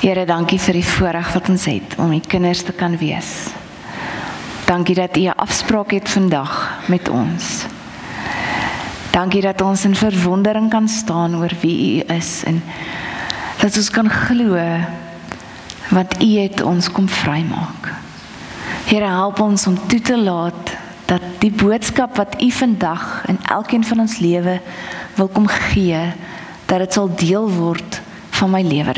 Here, dankie vir die voorreg wat ons het om die kinders te kan wees. Dankie dat U 'n afspraak het vandag met ons. Dankie dat ons in verwondering kan staan oor wie U is en dat ons kan glo wat U het ons kom vrymaak. Here, help ons om toe te laat dat die boodskap wat U vandag in elkeen van ons lewe wil kom gee, dat dit sal deel word van my lewe,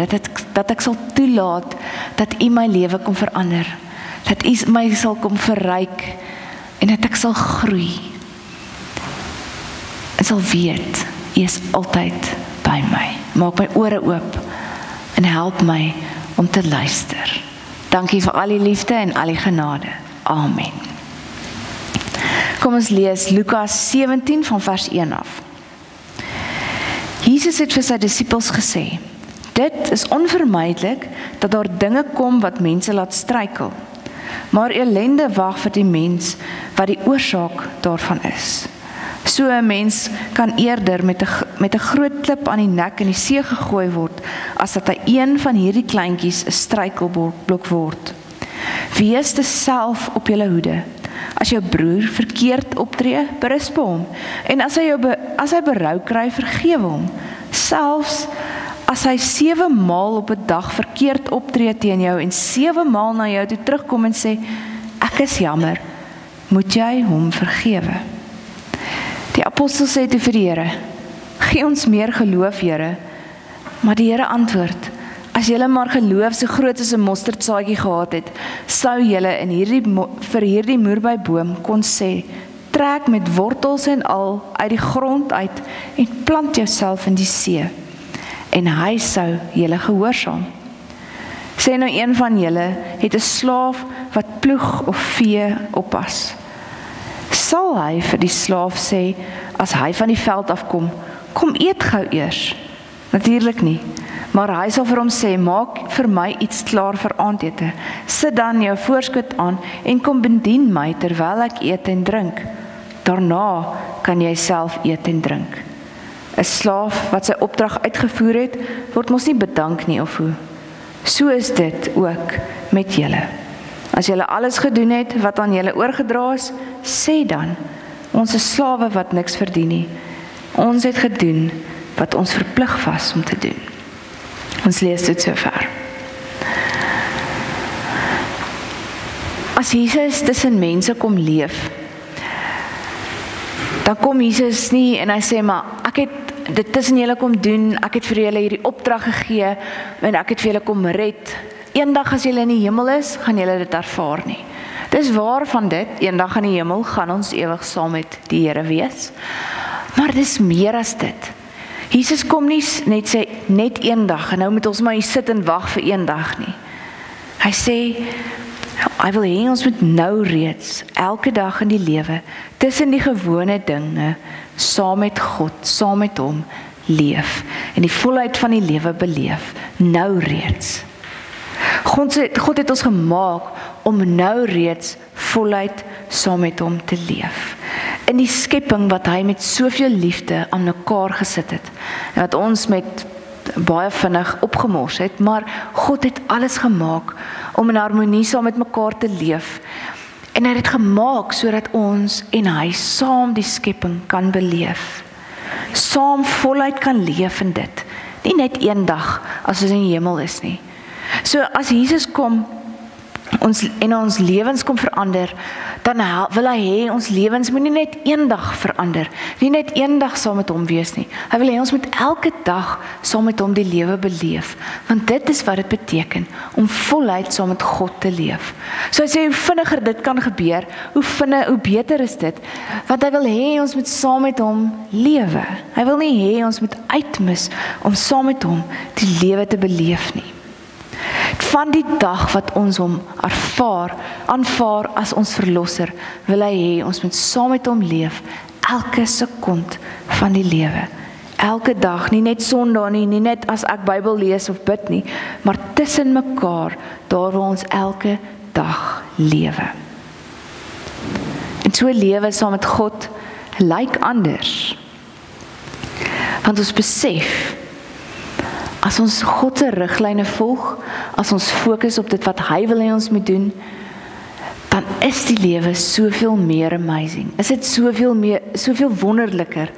dat ek sal toelaat dat U my lewe kom verander, dat U my sal kom verryk en dat ek sal groei en sal weet U is altyd by my. Maak my ore oop en help my om te luister. Dankie vir al die liefde en al die genade. Amen. Kom ons lees Lukas 17 van vers 1 af. Jesus het vir sy disippels gesê: dit is onvermydelik dat daar dinge kom wat mense laat struikel, maar ellende wag vir die mens wat die oorsaak daarvan is. So 'n mens kan eerder met 'n groot klip aan die nek in die see gegooi word, as dat hy een van hierdie kleintjies 'n struikelblok word. Wees dus self op julle hoede. As jou broer verkeerd optree, berisp hom. En as hy berou kry, vergewe hom. Selfs as hy 7 maal op 'n dag verkeerd optree teen jou en 7 maal na jou toe terugkom en sê, ek is jammer, moet jy hom vergewe. Die apostel sê toe vir die Here: gee ons meer geloof, Here. Maar die Here antwoord: as julle maar geloof so groot as 'n mosterdsaadjie gehad het, sou julle vir hierdie moerbeiboom kon sê, trek met wortels en al uit die grond uit en plant jouself in die see, en hy sou julle gehoorsaam. Sê nou een van julle het 'n slaaf wat ploeg of vee oppas. Sal hy vir die slaaf sê, as hy van die veld afkom, kom eet gou eers? Natuurlik nie. Maar hy sal vir hom sê, maak vir my iets klaar vir aandete. Sit dan jou voorskot aan en kom bedien my terwyl ek eet en drink. Daarna kan jy self eet en drink. 'n slaaf wat sy opdrag uitgevoer het, word mos nie bedank nie of hoe. So is dit ook met julle. As julle alles gedoen het wat aan julle oorgedra is, sê dan, ons is slawe wat niks verdien nie. Ons het gedoen wat ons verplig was om te doen. Ons lees dit sover. As Jesus tussen mense kom leef, dan kom Jesus nie en hy sê, maar ek het dit tussen julle kom doen, ek het vir julle hierdie opdrag gegee, en ek het vir julle kom red. Eendag as julle in die hemel is, gaan julle dit ervaar nie. Dis waar van dit, eendag in die hemel gaan ons ewig saam met die Here wees. Maar dis meer as dit. Jesus kom nie net sê, net eendag, en nou moet ons maar hier sit en wag vir eendag nie. Hy sê, hy wil hê ons moet nou reeds, elke dag in die lewe, tussen die gewone dinge, saam met God, saam met hom, leef, en die volheid van die lewe beleef, nou reeds. God het ons gemaak om nou reeds voluit saam met hom te leef. In die skepping wat hy met soveel liefde aan mekaar gesit het, en wat ons met baie vinnig opgemors het, maar God het alles gemaak om in harmonie saam met mekaar te leef. En hy het dit gemaak sodat ons en hy saam die skepping kan beleef. Saam voluit kan leef in dit. Nie net een dag as ons in die hemel is nie. So as Jesus kom en ons lewens kom verander, dan wil hy hê ons lewens moet nie net een dag verander, nie net een dag saam met hom wees nie. Hy wil hê ons moet elke dag saam met hom die lewe beleef, want dit is wat dit beteken, om voluit saam met God te leef. So hy sê, hoe vinniger dit kan gebeur, hoe beter is dit, want hy wil hê ons moet saam met hom lewe. Hy wil nie hê ons moet uitmis om saam met hom die lewe te beleef nie. Van die dag wat ons hom aanvaar as ons verlosser, wil hy hê ons moet saam met hom leef, elke sekond van die lewe. Elke dag, nie net Sondag nie net as ek Bybel lees of bid nie, maar tussen mekaar, daar waar ons elke dag lewe. En so lewe saam met God lyk anders. Want ons besef, as ons God se riglyne volg, as ons fokus op dit wat hy wil hê ons moet doen, dan is die lewe soveel meer amazing. Is dit soveel wonderliker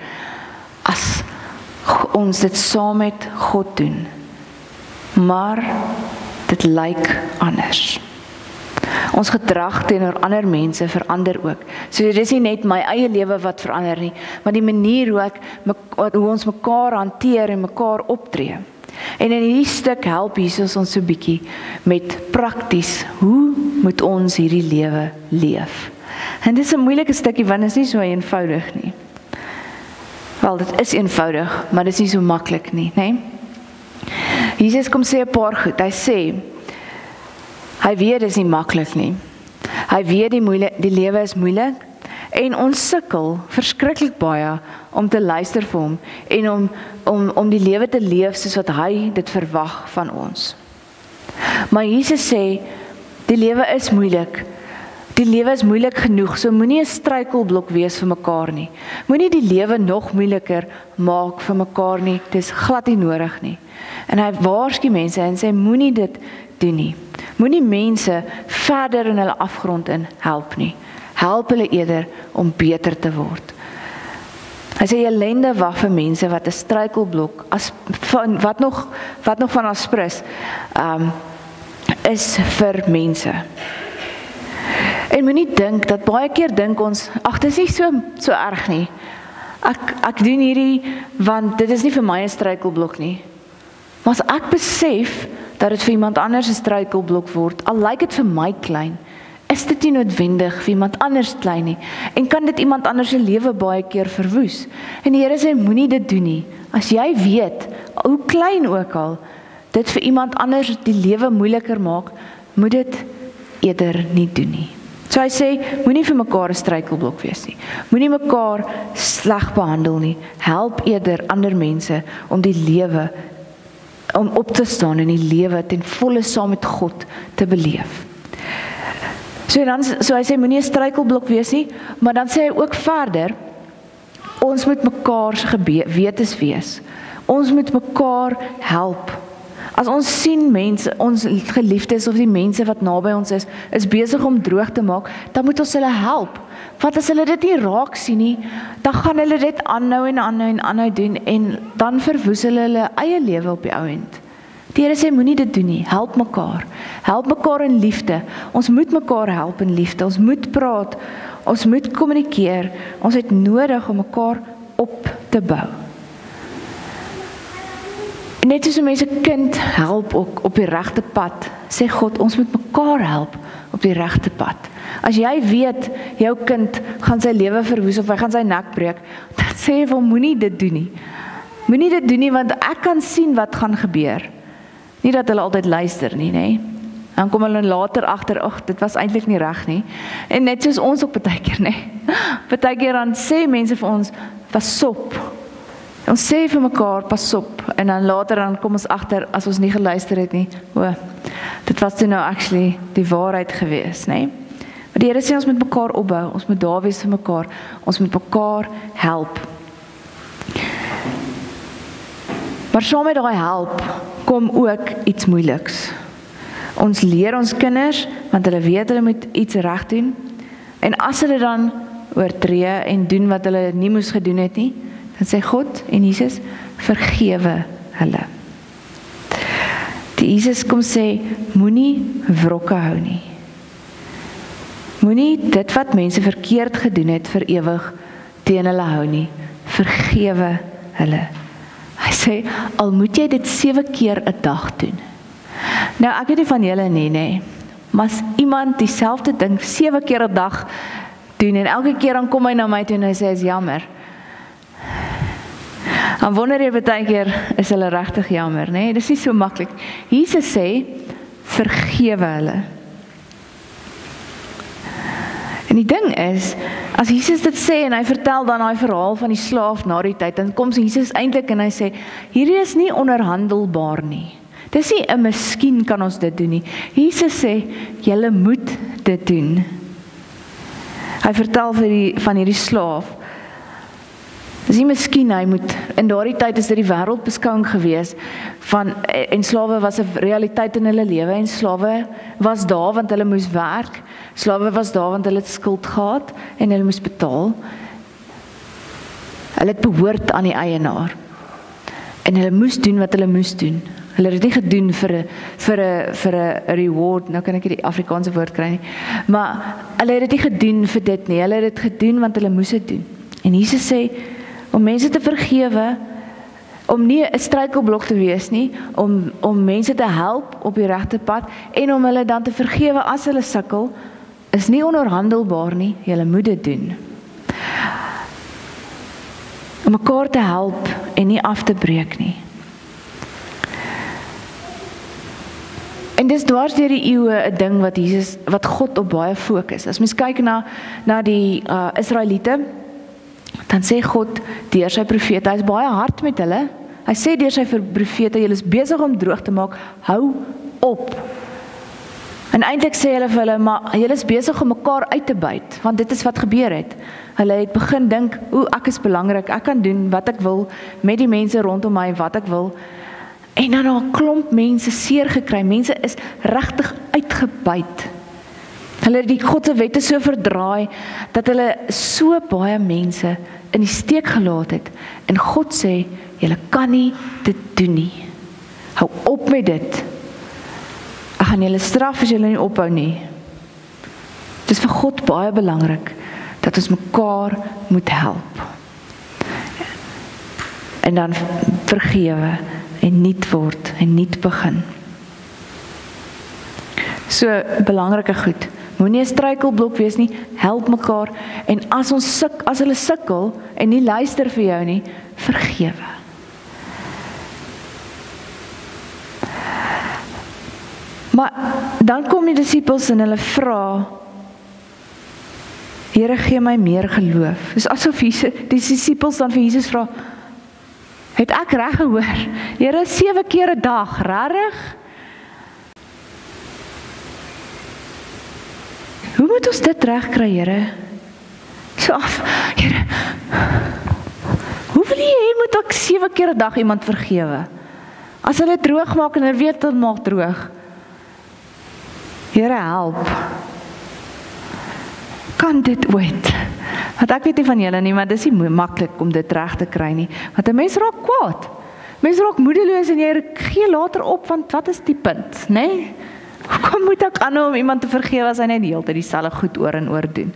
as ons dit saam met God doen. Maar dit lyk anders. Ons gedrag teenoor ander mense verander ook. So dit is nie net my eie lewe wat verander nie, maar die manier hoe ons mekaar hanteer en mekaar optree. En in hierdie stuk help Jesus ons so bietjie met prakties, hoe moet ons hierdie lewe leef? En dit is 'n moeilike stukkie, want dit is nie so eenvoudig nie. Wel, dit is eenvoudig, maar dit is nie so maklik nie, né? Jesus kom sê 'n paar goed. Hy sê, hy weet dit is nie maklik nie. Hy weet die lewe is moeilik, en ons sukkel verskriklik baie om te luister vir hom, en om die lewe te leef soos wat hy dit verwag van ons. Maar Jesus sê, die lewe is moeilik. Die lewe is moeilik genoeg, so moenie 'n struikelblok wees vir mekaar nie. Moenie die lewe nog moeiliker maak vir mekaar nie, dit is glad nie nodig nie. En hy waarsku mense en sê, moenie dit doen nie. Moenie mense verder in hulle afgrond in help nie. Help hulle eerder om beter te word. Hy sê, ellende wag vir mense wat 'n struikelblok, wat nog van Aspris, is vir mense. En moenie dink, dat baie keer dink ons, ag, dit is nie so erg nie. Ek doen hierdie, want dit is nie vir my 'n struikelblok nie. Maar as ek besef, dat dit vir iemand anders 'n struikelblok word, al lyk dit vir my klein, is dit nie noodwendig vir iemand anders klein nie, en kan dit iemand anders se lewe baie keer verwoes. En die Here sê, moenie dit doen nie. As jy weet, hoe klein ook al, dit vir iemand anders die lewe moeiliker maak, moet dit eerder nie doen nie. So hy sê, moenie vir mekaar 'n struikelblok wees nie. Moenie mekaar sleg behandel nie. Help eerder ander mense om die lewe, om op te staan in die lewe ten volle saam met God te beleef. So hy sê, moenie 'n struikelblok wees nie, maar dan sê hy ook verder, ons moet mekaar se gewetes wees. Ons moet mekaar help. As ons sien mense, ons geliefdes of die mense wat naby ons is besig om droog te maak, dan moet ons hulle help. Want as hulle dit nie raak sien nie, dan gaan hulle dit aanhou doen, en dan verwoes hulle eie lewe op die ou end. Die Here sê, moenie dit doen nie, help mekaar. Help mekaar in liefde. Ons moet mekaar help in liefde. Ons moet praat, ons moet kommunikeer. Ons het nodig om mekaar op te bou. Net soos 'n mens 'n kind help ook op die regte pad, sê God, ons moet mekaar help op die regte pad. As jy weet, jou kind gaan sy lewe verwoes of hy gaan sy nek breek, dan sê jy, moenie dit doen nie. Moenie dit doen nie, want ek kan sien wat gaan gebeur. Nie dat hulle altyd luister nie, né? Dan kom hulle later agter, ag, dit was eintlik nie reg nie. En net soos ons ook baie keer, né? Baie keer dan sê mense vir ons, pas op. Ons sê vir mekaar, pas op. En dan later dan kom ons agter, as ons nie geluister het nie, dit was toe nou actually die waarheid gewees, né? Maar die Here sê, ons moet mekaar opbou, ons moet daar wees vir mekaar, ons moet mekaar help. Maar saam met daai help, kom ook iets moeiliks. Ons leer ons kinders, want hulle weet hulle moet iets reg doen, en as hulle dan oortree en doen wat hulle nie moes gedoen het nie, dan sê God en Jesus, vergewe hulle. Die Jesus kom sê, moenie wrokke hou nie. Moenie dit wat mense verkeerd gedoen het vir ewig teen hulle hou nie. Vergewe hulle. Hy sê, al moet jy dit 7 keer 'n dag doen. Nou, ek weet nie van julle nie, né? Maar as iemand dieselfde ding 7 keer 'n dag doen, en elke keer dan kom hy na my toe en hy sê, is jammer. Dan wonder jy baie keer, is hulle regtig jammer, né? Dis nie so maklik. Jesus sê, vergewe hulle. En die ding is, as Jesus dit sê, en hy vertel dan daai verhaal van die slaaf na die tyd, dan kom Jesus eintlik en hy sê, hierdie is nie onderhandelbaar nie. Dis nie 'n miskien kan ons dit doen nie. Jesus sê, julle moet dit doen. Hy vertel van hierdie slaaf. Dis Dis nie miskien hy moet, in daardie tyd is dit die wêreldbeskouing gewees en slawe was 'n realiteit in hulle lewe en slawe was daar want hulle moes werk, slawe was daar want hulle het skuld gehad en hulle moes betaal. Hulle het behoort aan die eienaar en hulle moes doen wat hulle moes doen. Hulle het dit nie gedoen vir 'n reward, nou kan ek nie die Afrikaanse woord kry nie, maar hulle het dit nie gedoen vir dit nie, hulle het dit gedoen want hulle moes dit doen. En Jesus sê, om mense te vergewe, om nie 'n struikelblok te wees nie, om mense te help op die regte pad, en om hulle dan te vergewe as hulle sukkel, is nie ononderhandelbaar nie, julle moet dit doen. Om mekaar te help en nie af te breek nie. En dis dwars deur die eeue 'n ding wat God op baie fokus. As mens kyk na die Israeliete, dan sê God deur sy profete, hy is baie hard met hulle. Hy sê deur sy profete, julle is besig om droog te maak, hou op. En eintlik sê hulle vir hulle, maar julle is besig om mekaar uit te byt, want dit is wat gebeur het. Hulle het begin dink, ek is belangrik, ek kan doen wat ek wil met die mense rondom my, wat ek wil. En dan 'n klomp mense seer gekry. Mense is regtig uitgebuit. Hulle het die God se wette so verdraai dat hulle so baie mense in die steek gelaat het. En God sê, julle kan nie dit doen nie. Hou op met dit. Ek gaan julle straf as julle nie ophou nie. Dit is vir God baie belangrik dat ons mekaar moet help. En dan vergewe en nuut word en nuut begin. So belangrike goed. Moenie 'n struikelblok wees nie, help mekaar en as hulle sukkel en nie luister vir jou nie, vergewe. Maar dan kom die disippels en hulle vra, Here, gee my meer geloof. Dis asof die disippels dan vir Jesus vra, het ek reg gehoor? Here, 7 keer 'n dag, regtig? Hoe moet ons dit reg kry, Here? So af, Here, hoe wil jy hê moet ek 7 keer 'n dag iemand vergewe? As hulle droog maak en hulle weet dit maak droog. Here, help. Kan dit ooit? Want ek weet nie van julle nie, maar dis nie maklik om dit reg te kry nie. Want 'n mens raak kwaad. Mens raak moedeloos en jy gee later op, want wat is die punt, né? Nee? Hoekom moet ek aanhou om iemand te vergewe as hy net die hele tyd dieselfde goed oor en oor doen?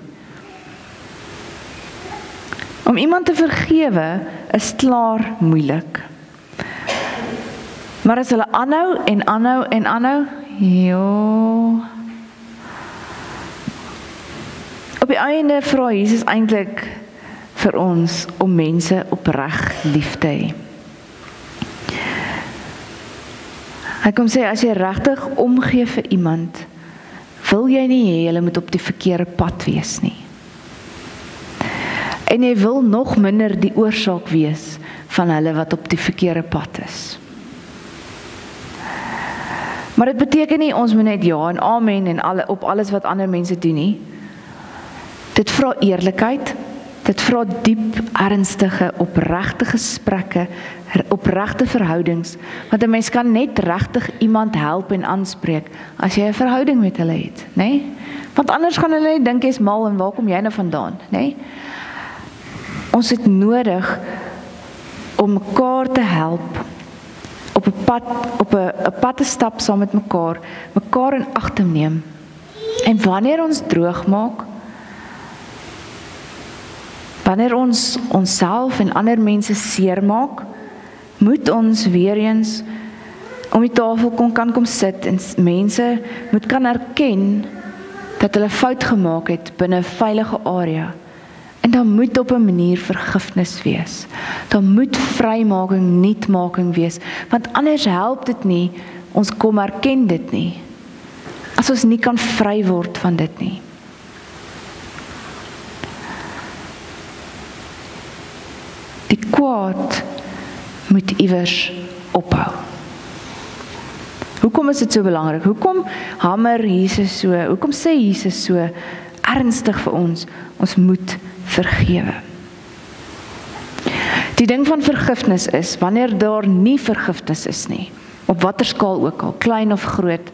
Om iemand te vergewe is klaar moeilik. Maar as hulle aanhou en aanhou en aanhou, op die einde vra Jesus eintlik vir ons om mense opreg lief te hê. Hy kom sê, as jy regtig omgee vir iemand, wil jy nie hê hulle moet op die verkeerde pad wees nie. En jy wil nog minder die oorsaak wees van hulle wat op die verkeerde pad is. Maar dit beteken nie ons moet net ja en amen en op alles wat ander mense doen nie. Dit vra eerlikheid, dit vra diep, ernstige, opregte gesprekke, opregte verhoudings, want 'n mens kan net regtig iemand help en aanspreek as jy 'n verhouding met hulle het, né? Nee? Want anders gaan hulle net dink jy's mal en waar kom jy nou vandaan, né? Nee? Ons het nodig om mekaar te help, op 'n pad te stap saam met mekaar in ag te neem. En wanneer ons droog maak, wanneer ons onsself en ander mense seermaak, moet ons weer eens om die tafel kan kom sit en mense moet kan erken dat hulle fout gemaak het binne 'n veilige area. En dan moet op 'n manier vergifnis wees. Dan moet vrymaking, nuutmaking wees, want anders help dit nie, ons kom erken dit nie, as ons nie kan vry word van dit nie. Die kwaad moet iewers ophou. Hoekom is dit so belangrik? Hoekom hamer Jesus so? Hoekom sê Jesus so ernstig vir ons? Ons moet vergewe. Die ding van vergifnis is, wanneer daar nie vergifnis is nie, op watter skaal ook al, klein of groot,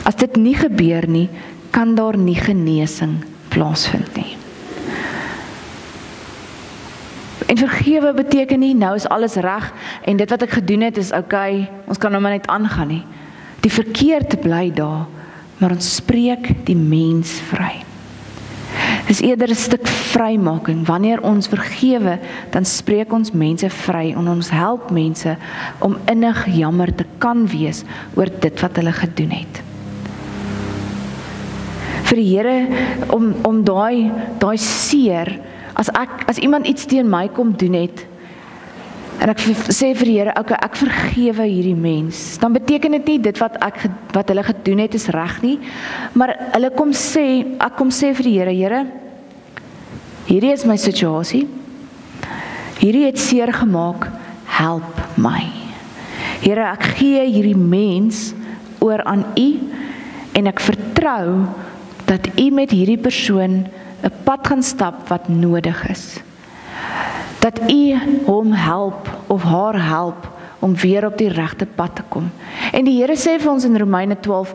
as dit nie gebeur nie, kan daar nie genesing plaasvind nie. En vergewe beteken nie, nou is alles reg, en dit wat ek gedoen het is oké, ons kan nou maar net aangaan nie. Die verkeerd bly daar, maar ons spreek die mens vry. Dis eerder 'n stuk vrymaking. Wanneer ons vergewe, dan spreek ons mense vry en ons help mense om innig jammer te kan wees oor dit wat hulle gedoen het. Vir die Here om daai seer, as iemand iets teen my kom doen het, en ek sê vir die Here, okay, ek vergewe hierdie mens, dan beteken dit nie dit wat hulle gedoen het is reg nie, maar ek kom sê vir die Here, hierdie is my situasie, hierdie het seer gemaak, help my. Here, ek gee hierdie mens oor aan U, en ek vertrou dat U met hierdie persoon 'n pad gaan stap wat nodig is. Dat U hom help of haar help om weer op die regte pad te kom. En die Here sê vir ons in Romeine 12,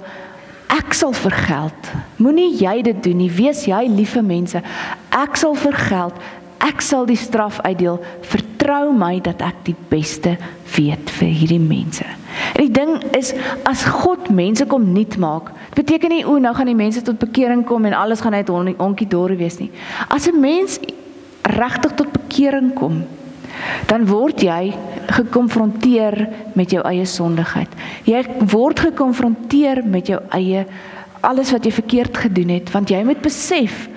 ek sal vergeld. Moenie jy dit doen nie, wees jy lief vir mense. Ek sal vergeld, ek sal die straf uitdeel. Vertrou my dat ek die beste weet vir hierdie mense. En die ding is, as God mense kom nuut maak, beteken nie, nou gaan die mense tot bekering kom en alles gaan net honkie-dorie wees nie. As 'n mens regtig tot bekering kom, dan word jy gekonfronteer met jou eie sondigheid. Jy word gekonfronteer met jou eie, alles wat jy verkeerd gedoen het, want jy moet besef,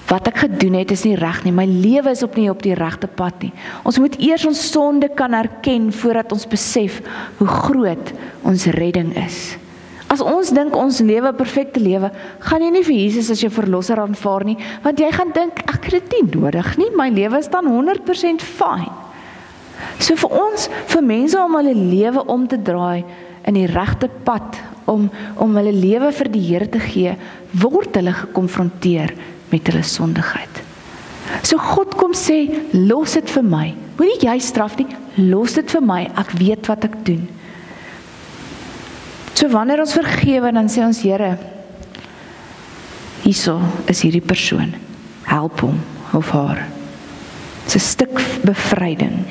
wat ek gedoen het is nie reg nie, my lewe is nie op die regte pad nie. Ons moet eers ons sonde kan erken, voordat ons besef, hoe groot ons redding is. As ons dink ons lewe 'n perfekte lewe, gaan jy nie vir Jesus as jou verlosser aanvaar nie, want jy gaan dink, ek het dit nie nodig nie, my lewe is dan 100% fyn. So vir mense om hulle lewe om te draai in die regte pad, om hulle lewe vir die Here te gee, word hulle gekonfronteer met hulle sondigheid. So God kom sê, los dit vir my, moenie jy straf nie, los dit vir my, ek weet wat ek doen. So wanneer ons vergewe, dan sê ons, Here, hierso is hierdie persoon, help hom of haar. Dit is 'n stuk bevryding,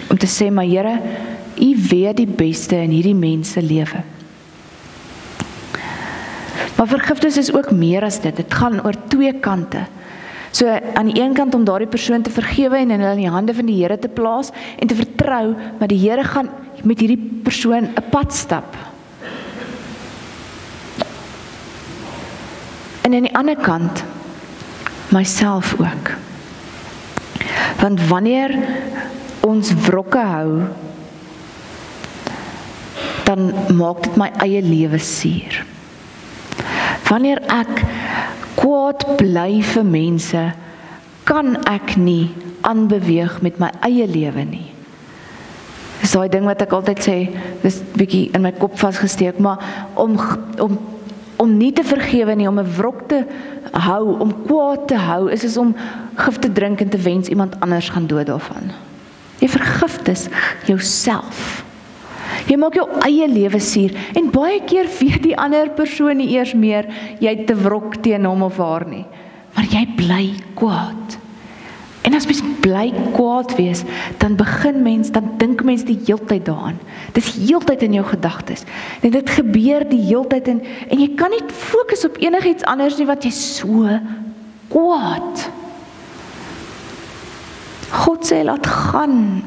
om te sê, maar Here, U weet die beste in hierdie mens se lewe. Maar vergifnis is ook meer as dit, dit gaan oor twee kante. So aan die een kant om daardie persoon te vergewe en hulle in die hande van die Here te plaas en te vertrou, maar die Here gaan met hierdie persoon 'n pad stap. En aan die ander kant, myself ook. Want wanneer ons wrokke hou, dan maak dit my eie lewe suur. Wanneer ek kwaad bly vir mense, kan ek nie aanbeweeg met my eie lewe nie. Dis daai ding wat ek altyd sê, dis bietjie in my kop vasgesteek, maar om nie te vergewe nie, om 'n wrok te hou, om kwaad te hou, is soos om gif te drink en te wens iemand anders gaan dood daarvan. Jy vergifnis jouself. Jy maak jou eie lewe suur, en baie keer weet die ander persoon nie eers meer, jy het te wrok teen hom of haar nie, maar jy bly kwaad. En as mens bly kwaad wees, dan dink mens die heeltyd daaraan. Dis heeltyd in jou gedagtes. En dit gebeur die heeltyd en jy kan nie fokus op enigiets anders nie, want jy so kwaad. God sê, laat gaan.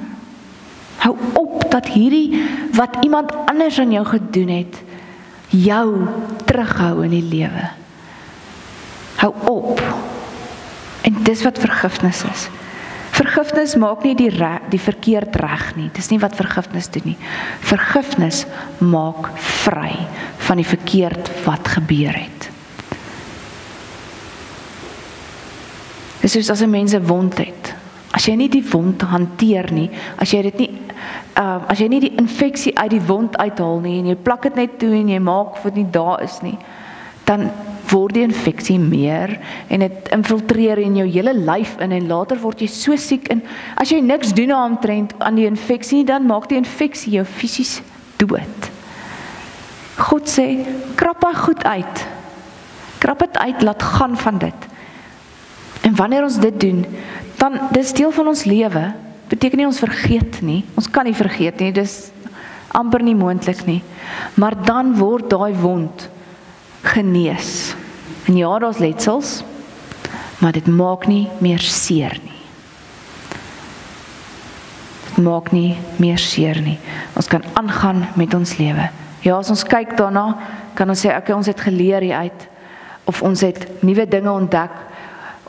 Hou op dat hierdie wat iemand anders aan jou gedoen het, jou terughou in die lewe. Hou op. En dis wat vergifnis is. Vergifnis maak nie die verkeerd reg nie. Dis nie wat vergifnis doen nie. Vergifnis maak vry van die verkeerd wat gebeur het. Dis soos as 'n mens 'n wond het. As jy nie die wond hanteer nie, as jy nie die infeksie uit die wond uithaal nie, en jy plak dit net toe en jy maak of dit nie daar is nie, dan word die infeksie meer en dit infiltreer in jou hele lyf in en later word jy so siek en as jy niks doen aan die infeksie, dan maak die infeksie jou fisies dood. God sê, krap hy goed uit. Krap het uit, laat gaan van dit. En wanneer ons dit doen, dan, dis deel van ons lewe, beteken nie ons vergeet nie, ons kan nie vergeet nie, dis amper nie moontlik nie, maar dan word daai wond genees. En ja, daar's letsels, maar dit maak nie meer seer nie. Dit maak nie meer seer nie. Ons kan aangaan met ons lewe. Ja, as ons kyk daarna, kan ons sê, okay, ons het geleer hieruit, of ons het nuwe dinge ontdek,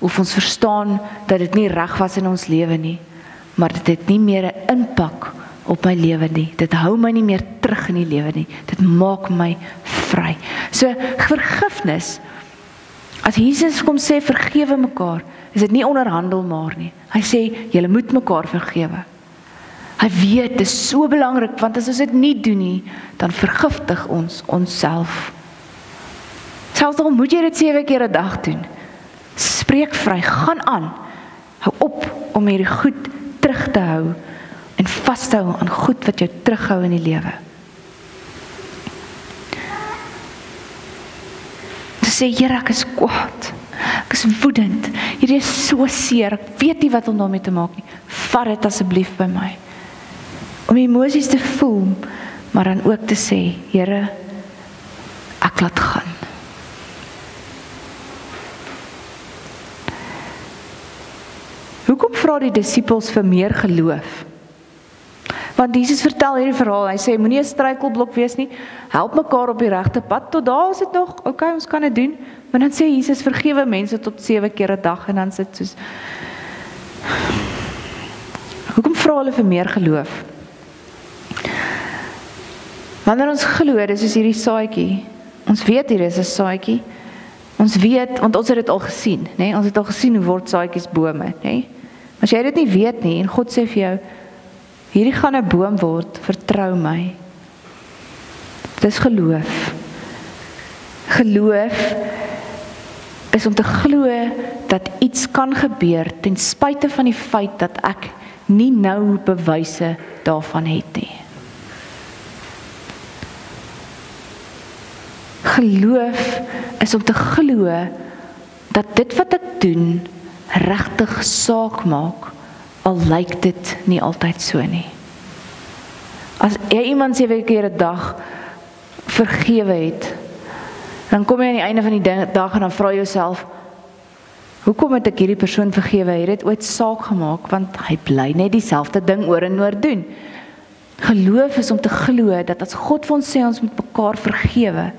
of ons verstaan dat dit nie reg was in ons lewe nie, maar dit het nie meer 'n impak op my lewe nie. Dit hou my nie meer terug in die lewe nie. Dit maak my vry. So, vergifnis, as Jesus kom sê, vergewe mekaar, is dit nie onderhandel maar nie. Hy sê, julle moet mekaar vergewe. Hy weet, dit is so belangrik, want as ons dit nie doen nie, dan vergiftig ons onsself. Selfs al moet jy dit 7 keer 'n dag doen. Spreek vry, gaan aan. Hou op om hierdie goed terug te hou en vas te hou aan goed wat jou terughou in die lewe. Te sê, Here, ek is kwaad. Ek is woedend. Hierdie is so seer. Ek weet nie wat om daarmee te maak nie. Vat dit asseblief by my. Om emosies te voel, maar dan ook te sê, Here, ek laat gaan. Hoekom vra die disippels vir meer geloof? Want Jesus vertel hierdie verhaal, hy sê, moenie 'n struikelblok wees nie, help mekaar op die regte pad, tot daar is dit nog, okay, ons kan dit doen, maar dan sê Jesus, vergewe mense tot 7 keer 'n dag, en dan sit soos, hoekom vra hulle vir meer geloof? Wanneer ons glo, dis soos hierdie saadjie, ons weet hier is 'n saadjie, ons weet, want ons het dit al gesien, nee? Ons het al gesien hoe word saadjies bome, nee? As jy dit nie weet nie, en God sê vir jou, hierdie gaan 'n boom word, vertrou my. Dis geloof. Geloof is om te glo dat iets kan gebeur, ten spyte van die feit dat ek nie nou bewyse daarvan het nie. Geloof is om te glo dat dit wat ek doen regtig saak maak, al lyk dit nie altyd so nie. As jy iemand 7 keer 'n dag vergewe het, dan kom jy aan die einde van die dag en dan vra jy jouself, hoekom het ek hierdie persoon vergewe? Het dit ooit saak gemaak? Want hy bly net dieselfde ding oor en oor doen. Geloof is om te glo dat as God vir ons sê ons moet mekaar vergewe,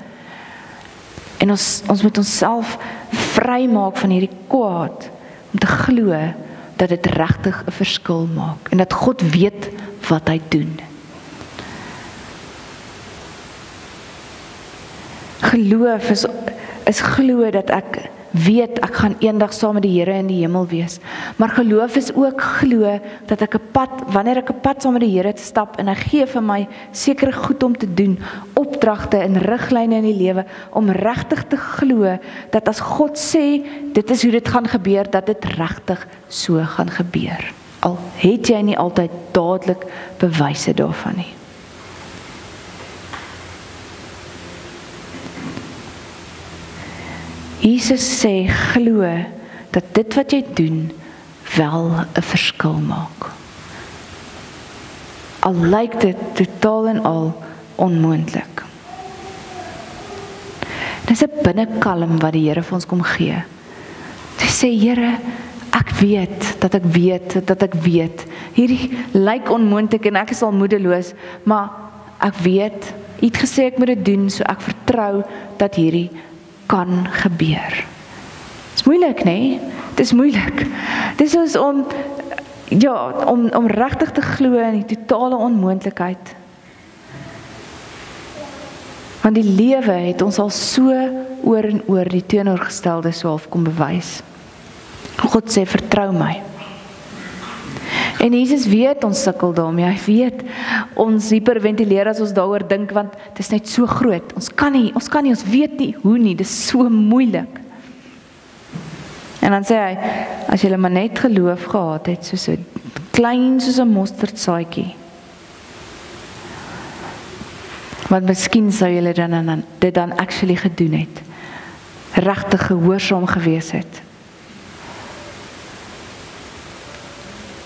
en ons moet onsself vrymaak van hierdie kwaad, om te glo dat dit regtig 'n verskil maak, en dat God weet wat hy doen. Geloof is glo dat ek weet ek gaan eendag saam met die Here in die hemel wees. Maar geloof is ook glo dat ek 'n pad, wanneer ek 'n pad saam met die Here te stap en hy gee vir my sekere goed om te doen, opdragte en riglyne in die lewe, om regtig te glo dat as God sê dit is hoe dit gaan gebeur, dat dit regtig so gaan gebeur. Al het jy nie altyd dadelik bewyse daarvan nie. Jesus sê, glo dat dit wat jy doen wel 'n verskil maak. Al lyk dit totaal en al onmoontlik. Dis 'n binnekalm wat die Here vir ons kom gee. Hy sê, Here, ek weet dat ek weet dat ek weet. Hierdie lyk onmoontlik en ek is al moedeloos, maar ek weet, U het gesê ek moet dit doen, so ek vertrou dat hierdie kan gebeur. Dis moeilik, nee? Dis moeilik. Dis soos om regtig te glo in die totale onmoontlikheid. Want die lewe het ons al so oor en oor die teenoorgestelde so half kom bewys. God sê, vertrou my. En Jesus weet ons sukkel daarmee. Hy weet ons hyperventileer as ons daaroor dink, want dit is net so groot. Ons kan nie, ons weet nie hoe nie, dit is so moeilik. En dan sê hy, as julle maar net geloof gehad het, soos 'n klein soos 'n mosterdsaadjie, want miskien sou julle dit dan actually gedoen het, regtig gehoorsaam gewees het.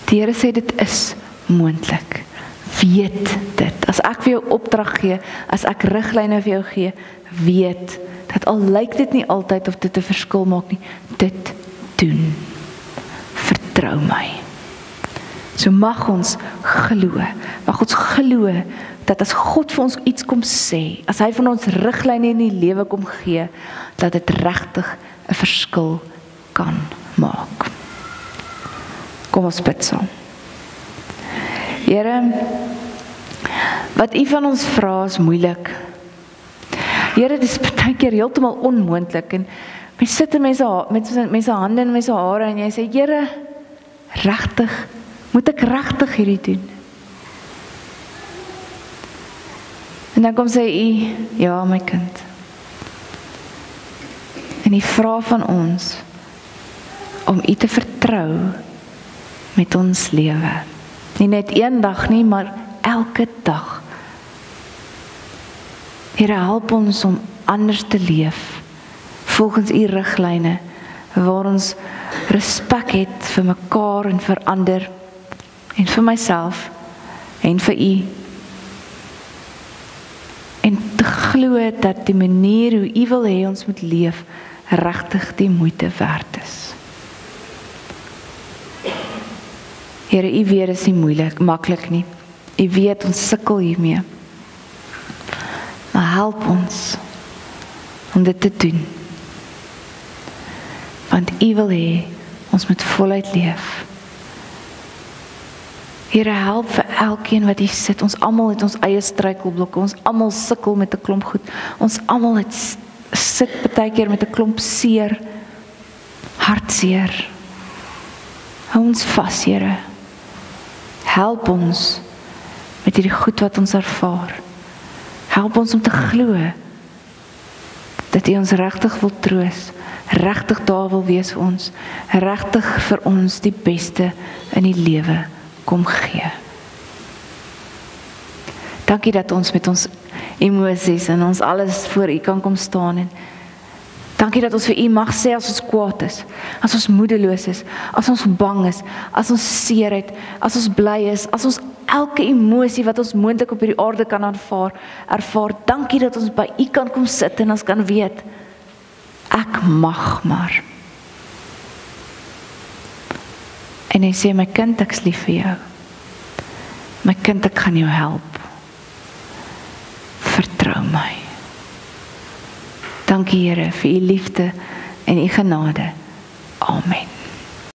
Die Here sê dit is moontlik. Weet dit. As ek vir jou opdrag gee, as ek riglyne vir jou gee, weet dat al lyk dit nie altyd of dit 'n verskil maak nie, dit doen. Vertrou my. So mag ons glo dat as God vir ons iets kom sê, as hy van ons riglyne in die lewe kom gee, dat dit regtig 'n verskil kan maak. Kom ons bid saam. Here, wat U van ons vra is moeilik. Here, dit is baie keer heeltemal onmoontlik en mens sit met mense hande en mense hare en jy sê, Here, regtig, moet ek regtig hierdie doen? En dan kom sê U, ja my kind. En U vra van ons om U te vertrou met ons lewe. Nie net een dag nie, maar elke dag. Here, help ons om anders te leef, volgens U riglyne, waar ons respek het vir mekaar en vir ander, en vir myself, en vir U. En te glo dat die manier hoe U wil hê ons moet leef, regtig die moeite werd is. Here, U weet is nie maklik nie. U weet ons sukkel hiermee. Maar help ons om dit te doen. Want U wil hê ons moet voluit leef. Here, help vir elkeen wat hier sit. Ons almal het ons eie struikelblokke. Ons almal sukkel met 'n klomp goed. Ons almal sit baie keer met 'n klomp seer, hartseer. Hou ons vas, Here. Help ons met hierdie goed wat ons ervaar. Help ons om te glo dat U ons regtig wil troos, regtig daar wil wees vir ons, regtig vir ons die beste in die lewe kom gee. Dankie dat ons met ons emosies en ons alles voor U kan kom staan en dankie dat ons vir U mag sê as ons kwaad is, as ons moedeloos is, as ons bang is, as ons seer het, as ons bly is, as ons elke emosie wat ons moontlik op hierdie aarde kan ervaar. Dankie dat ons by U kan kom sit en ons kan weet, ek mag maar. En hy sê, my kind, ek is lief vir jou. My kind, ek gaan jou help. Vertrou my. Dankie Here vir U liefde en U genade. Amen.